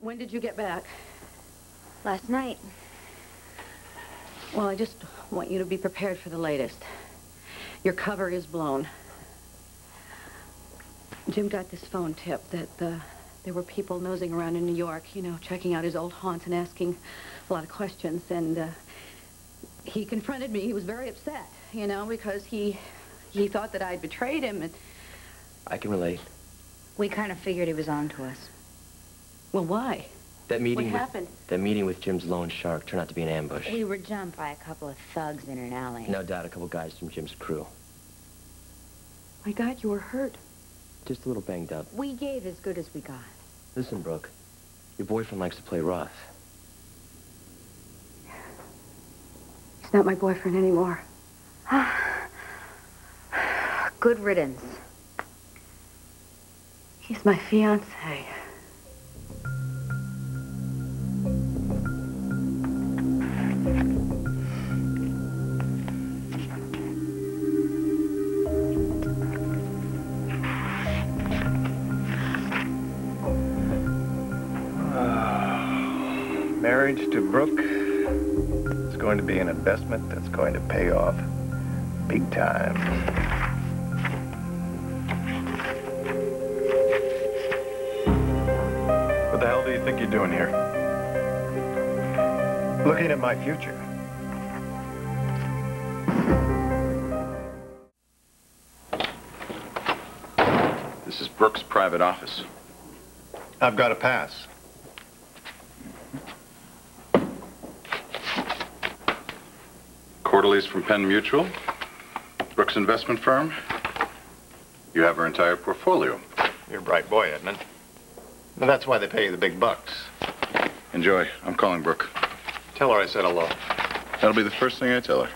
When did you get back? Last night. Well, I just want you to be prepared for the latest. Your cover is blown. Jim got this phone tip that there were people nosing around in New York, you know, checking out his old haunts and asking a lot of questions. And he confronted me. He was very upset, you know, because he thought that I'd betrayed him. And I can relate. We kind of figured he was on to us. Well, why? That meeting What happened? That meeting with Jim's lone shark turned out to be an ambush. We were jumped by a couple of thugs in an alley. No doubt a couple guys from Jim's crew. My God, you were hurt. Just a little banged up. We gave as good as we got. Listen, Brooke, your boyfriend likes to play rough. He's not my boyfriend anymore. Good riddance. He's my fiancé. Marriage to Brooke is going to be an investment that's going to pay off big time. What the hell do you think you're doing here? Looking at my future. This is Brooke's private office. I've got a pass. Quarterlies from Penn Mutual, Brooke's investment firm. You have her entire portfolio. You're a bright boy, Edmund. And that's why they pay you the big bucks. Enjoy. I'm calling Brooke. Tell her I said hello. That'll be the first thing I tell her.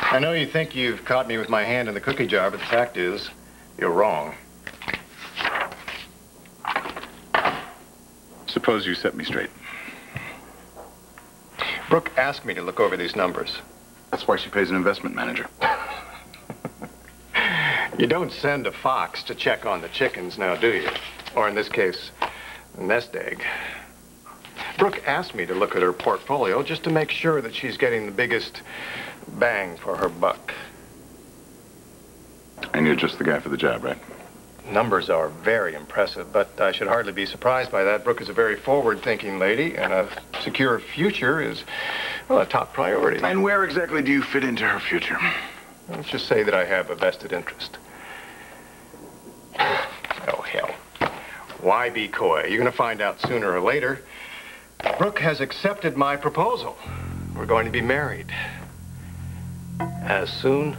I know you think you've caught me with my hand in the cookie jar, but the fact is, you're wrong. Suppose you set me straight. Brooke asked me to look over these numbers. That's why she pays an investment manager. You don't send a fox to check on the chickens now, do you? Or in this case, a nest egg. Brooke asked me to look at her portfolio just to make sure that she's getting the biggest bang for her buck. And you're just the guy for the job, right? Numbers are very impressive, but I should hardly be surprised by that. Brooke is a very forward-thinking lady, and a secure future is, well, a top priority. And where exactly do you fit into her future? Let's just say that I have a vested interest. Oh, hell. Why be coy? You're going to find out sooner or later. Brooke has accepted my proposal. We're going to be married as soon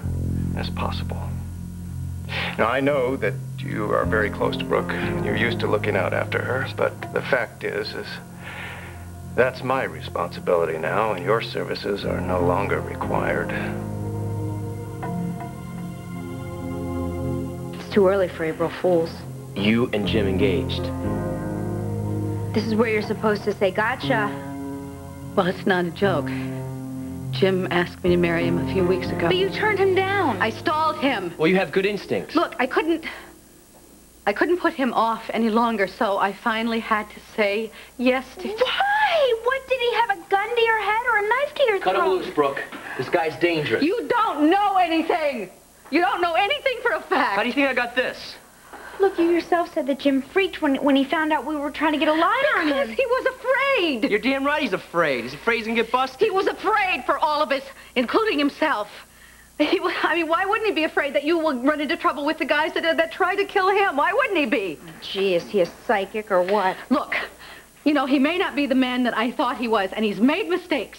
as possible. Now, I know that you are very close to Brooke. You're used to looking out after her, but the fact is that's my responsibility now, and your services are no longer required. It's too early for April Fools. You and Jim engaged. This is where you're supposed to say, gotcha. Well, it's not a joke. Jim asked me to marry him a few weeks ago. But you turned him down. I stalled him. Well, you have good instincts. Look, I couldn't put him off any longer, so I finally had to say yes to... Why? What, did he have a gun to your head or a knife to your throat? Cut him loose, Brooke. This guy's dangerous. You don't know anything. You don't know anything for a fact. How do you think I got this? Look, you yourself said that Jim freaked when he found out we were trying to get a line on him. Because he was afraid. You're damn right he's afraid. He's afraid he's gonna get busted. He was afraid for all of us, including himself. I mean, why wouldn't he be afraid that you will run into trouble with the guys that tried to kill him? Why wouldn't he be? Gee, is he a psychic or what? Look, you know, he may not be the man that I thought he was, and he's made mistakes.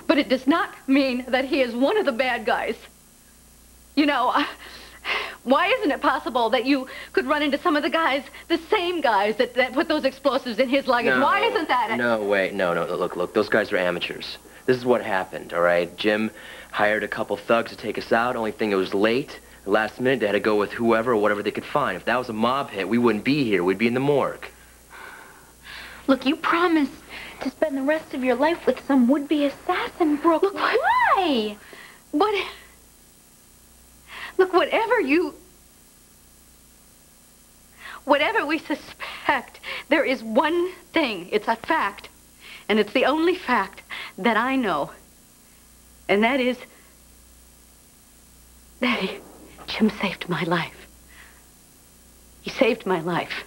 But it does not mean that he is one of the bad guys. You know, why isn't it possible that you could run into some of the guys, the same guys that put those explosives in his luggage? No, why isn't that? No, wait, no, look, those guys are amateurs. This is what happened, all right? Jim hired a couple thugs to take us out. Only thing, it was late. The last minute, they had to go with whoever or whatever they could find. If that was a mob hit, we wouldn't be here. We'd be in the morgue. Look, you promised to spend the rest of your life with some would-be assassin, Brooke. Look, why? What? Look, whatever we suspect There is one thing. It's a fact. And it's the only fact that I know. And that is that Jim saved my life. He saved my life.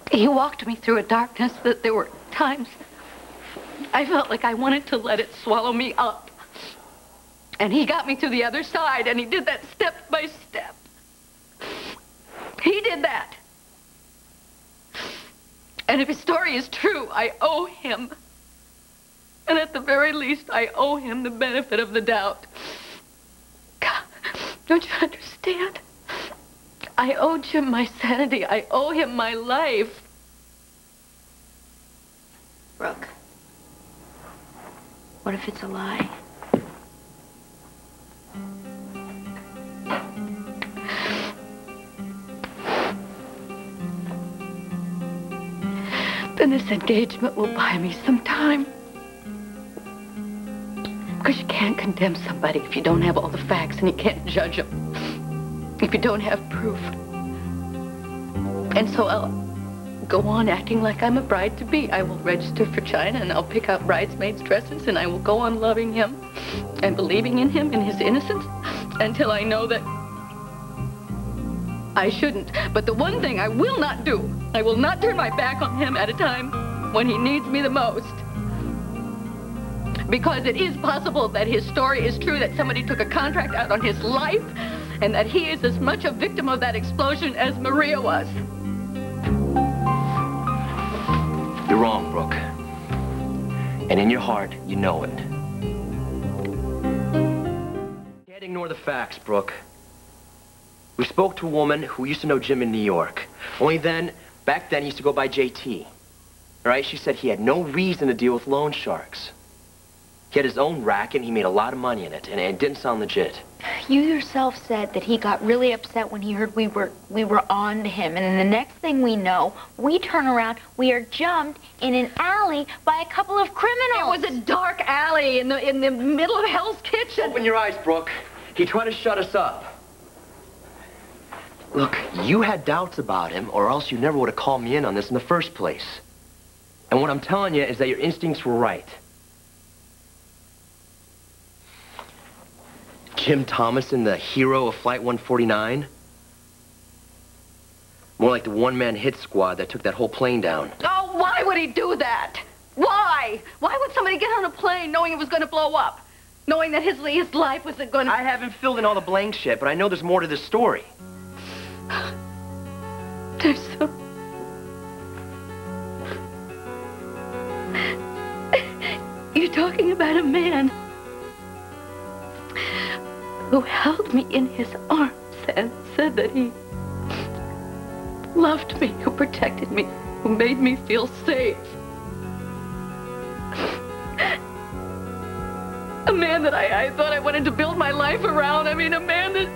He walked me through a darkness that there were times I felt like I wanted to let it swallow me up. And he got me to the other side, and he did that step by step. He did that. And if his story is true, I owe him. And at the very least, I owe him the benefit of the doubt. God, don't you understand? I owe Jim my sanity. I owe him my life. Brooke, what if it's a lie? Then this engagement will buy me some time. Because you can't condemn somebody if you don't have all the facts, and you can't judge them if you don't have proof. And so I'll go on acting like I'm a bride-to-be. I will register for China, and I'll pick out bridesmaids' dresses, and I will go on loving him and believing in him and his innocence until I know that I shouldn't. But the one thing I will not do, I will not turn my back on him at a time when he needs me the most. Because it is possible that his story is true, that somebody took a contract out on his life, and that he is as much a victim of that explosion as Maria was. You're wrong, Brooke. And in your heart, you know it. You can't ignore the facts, Brooke. We spoke to a woman who used to know Jim in New York. Only then, back then, he used to go by JT. All right? She said he had no reason to deal with loan sharks. He had his own racket, and he made a lot of money in it, and it didn't sound legit. You yourself said that he got really upset when he heard we were on to him, and then the next thing we know, we turn around, we are jumped in an alley by a couple of criminals. It was a dark alley in the middle of Hell's Kitchen. Open your eyes, Brooke. He tried to shut us up. Look, you had doubts about him, or else you never would have called me in on this in the first place. And what I'm telling you is that your instincts were right. Jim Thomasen, the hero of Flight 149? More like the one-man hit squad that took that whole plane down. Oh, why would he do that? Why? Why would somebody get on a plane knowing it was going to blow up? Knowing that his life wasn't going to... I haven't filled in all the blanks yet, but I know there's more to this story. There's so... You're talking about a man who held me in his arms and said that he loved me, who protected me, who made me feel safe. A man that I thought I wanted to build my life around. I mean, a man that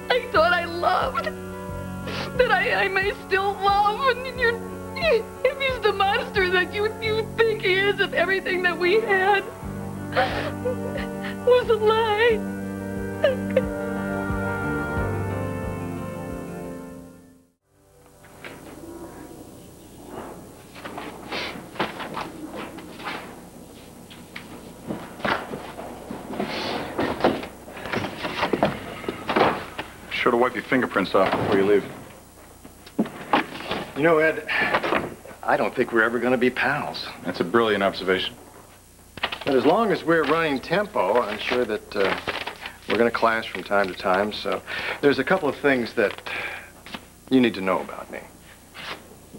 I thought I loved, that I may still love. And if he's the monster that you think he is, if everything that we had was a lie. Sure to wipe your fingerprints off before you leave. You know, Ed, I don't think we're ever going to be pals. That's a brilliant observation. But as long as we're running tempo, I'm sure that we're going to clash from time to time. So there's a couple of things that you need to know about me.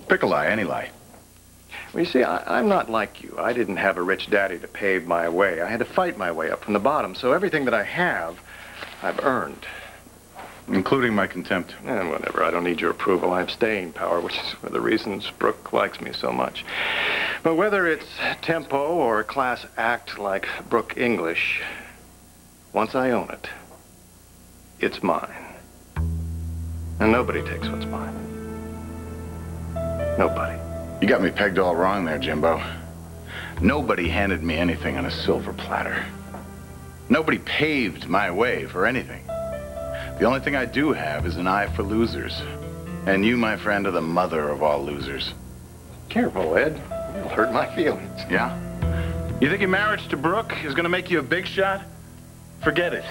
Pick a lie, any lie. Well, you see, I'm not like you. I didn't have a rich daddy to pave my way. I had to fight my way up from the bottom. So everything that I have, I've earned. Including my contempt. And whatever, I don't need your approval. I have staying power, which is one of the reasons Brooke likes me so much. But whether it's tempo or a class act like Brooke English, once I own it, it's mine. And nobody takes what's mine. Nobody. You got me pegged all wrong there, Jimbo. Nobody handed me anything on a silver platter. Nobody paved my way for anything. The only thing I do have is an eye for losers. And you, my friend, are the mother of all losers. Careful, Ed. You'll hurt my feelings. Yeah? You think your marriage to Brooke is gonna make you a big shot? Forget it.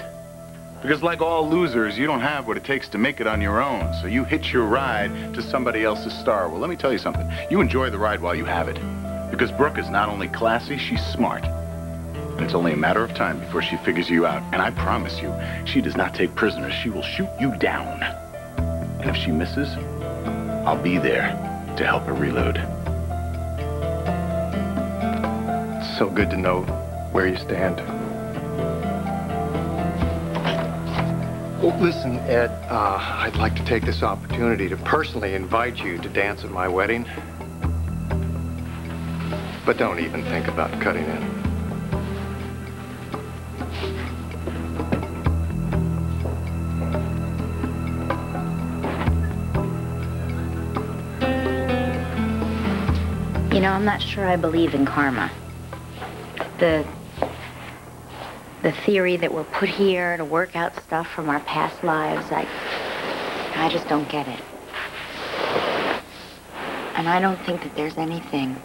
Because like all losers, you don't have what it takes to make it on your own. So you hitch your ride to somebody else's star. Well, let me tell you something. You enjoy the ride while you have it. Because Brooke is not only classy, she's smart. And it's only a matter of time before she figures you out. And I promise you, she does not take prisoners. She will shoot you down. And if she misses, I'll be there to help her reload. It's so good to know where you stand. Well, listen, Ed, I'd like to take this opportunity to personally invite you to dance at my wedding. But don't even think about cutting in. You know, I'm not sure I believe in karma. The theory that we're put here to work out stuff from our past lives, I just don't get it. And I don't think that there's anything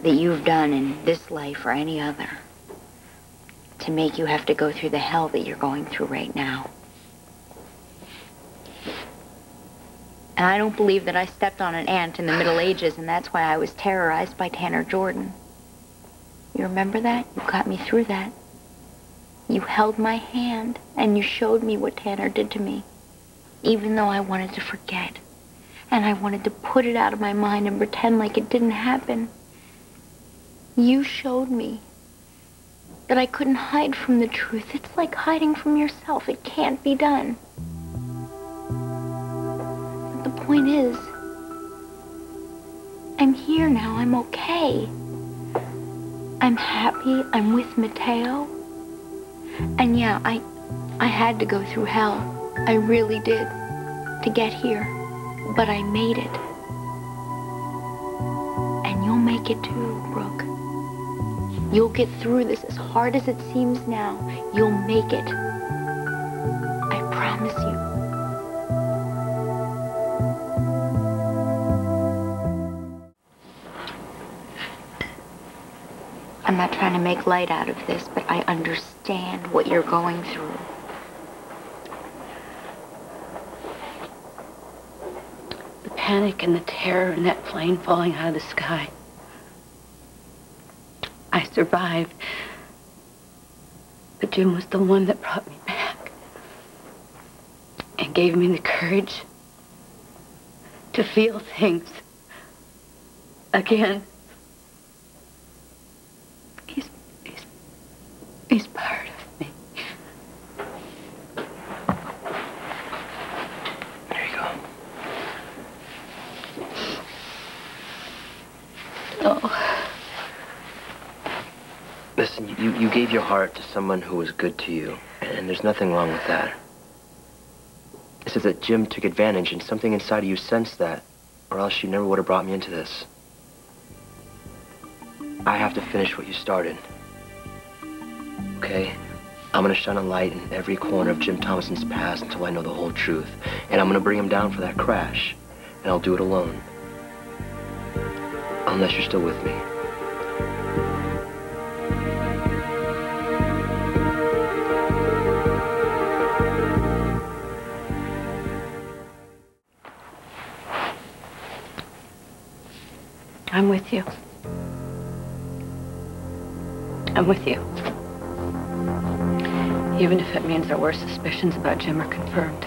that you've done in this life or any other to make you have to go through the hell that you're going through right now. And I don't believe that I stepped on an ant in the Middle Ages and that's why I was terrorized by Tanner Jordan. You remember that? You got me through that. You held my hand and you showed me what Tanner did to me, even though I wanted to forget. And I wanted to put it out of my mind and pretend like it didn't happen. You showed me that I couldn't hide from the truth. It's like hiding from yourself. It can't be done. But the point is, I'm here now. I'm okay. I'm happy. I'm with Mateo. And yeah, I had to go through hell. I really did to get here. But I made it. And you'll make it too, Brooke. You'll get through this as hard as it seems now. You'll make it. I promise you. I'm not trying to make light out of this, but I understand what you're going through. The panic and the terror in that plane falling out of the sky. I survived. But Jim was the one that brought me back and gave me the courage to feel things again. He's part of me. There you go. Oh. Listen, you gave your heart to someone who was good to you, and there's nothing wrong with that. It says that Jim took advantage, and something inside of you sensed that, or else you never would have brought me into this. I have to finish what you started. Okay? I'm gonna shine a light in every corner of Jim Thomasen's past until I know the whole truth. And I'm gonna bring him down for that crash. And I'll do it alone. Unless you're still with me. I'm with you. I'm with you. Even if it means our worst suspicions about Jim are confirmed.